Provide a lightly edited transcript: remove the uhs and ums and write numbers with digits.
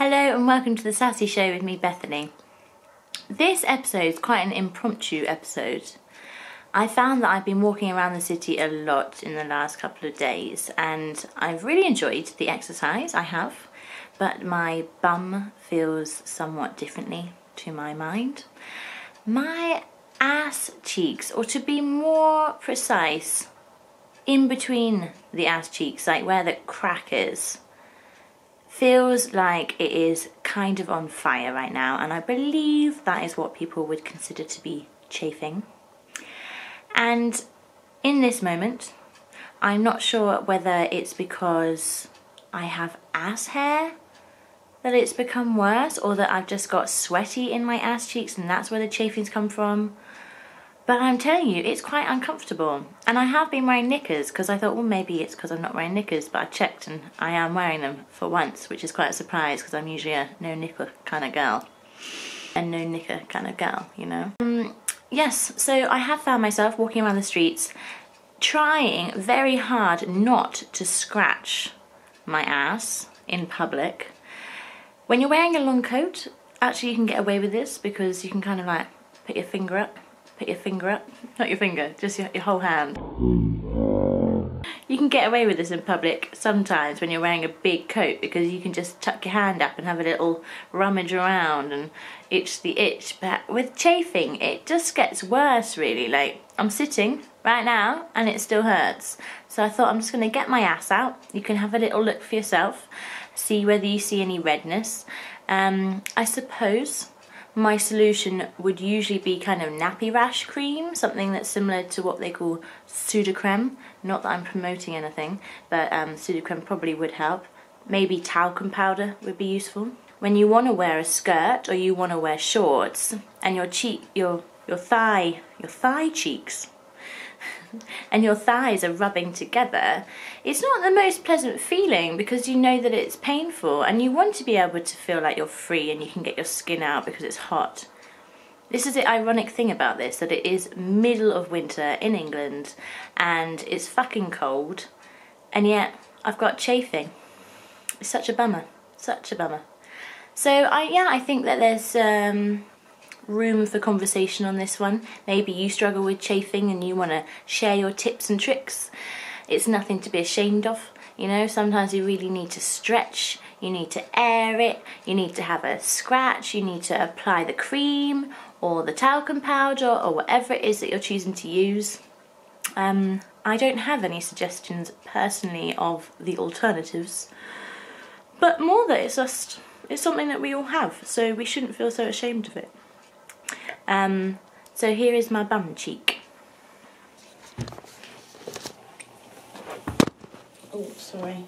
Hello and welcome to the Sassy Show with me, Bethany. This episode is quite an impromptu episode. I found that I've been walking around the city a lot in the last couple of days and I've really enjoyed the exercise, I have, but my bum feels somewhat differently to my mind. My ass cheeks, or to be more precise, in between the ass cheeks, like where the crack is, feels like it is kind of on fire right now, and I believe that is what people would consider to be chafing. And in this moment, I'm not sure whether it's because I have ass hair that it's become worse, or that I've just got sweaty in my ass cheeks and that's where the chafing's come from. But I'm telling you, it's quite uncomfortable. And I have been wearing knickers because I thought, well, maybe it's because I'm not wearing knickers, but I checked and I am wearing them for once, which is quite a surprise because I'm usually a no knicker kind of girl. A no knicker kind of girl, you know. Yes, so I have found myself walking around the streets trying very hard not to scratch my ass in public. When you're wearing a long coat, actually you can get away with this because you can kind of like put your finger up, not your finger, just your whole hand. You can get away with this in public sometimes when you're wearing a big coat because you can just tuck your hand up and have a little rummage around and itch the itch. But with chafing, it just gets worse really. Like, I'm sitting right now and it still hurts. So I thought I'm just gonna get my ass out. You can have a little look for yourself, see whether you see any redness. I suppose my solution would usually be kind of nappy rash cream, something that's similar to what they call pseudocreme. Not that I'm promoting anything, but pseudocreme probably would help. Maybe talcum powder would be useful. When you want to wear a skirt or you want to wear shorts and your thigh cheeks and your thighs are rubbing together, it's not the most pleasant feeling because you know that it's painful and you want to be able to feel like you're free and you can get your skin out because it's hot. This is the ironic thing about this, that it is middle of winter in England and it's fucking cold, and yet I've got chafing. It's such a bummer, such a bummer. So I think that there's room for conversation on this one. Maybe you struggle with chafing and you want to share your tips and tricks. It's nothing to be ashamed of, you know. Sometimes you really need to stretch, you need to air it, you need to have a scratch, you need to apply the cream or the talcum powder or whatever it is that you're choosing to use. I don't have any suggestions personally of the alternatives, but more that it's something that we all have, so we shouldn't feel so ashamed of it. So here is my bum cheek. Oh, sorry.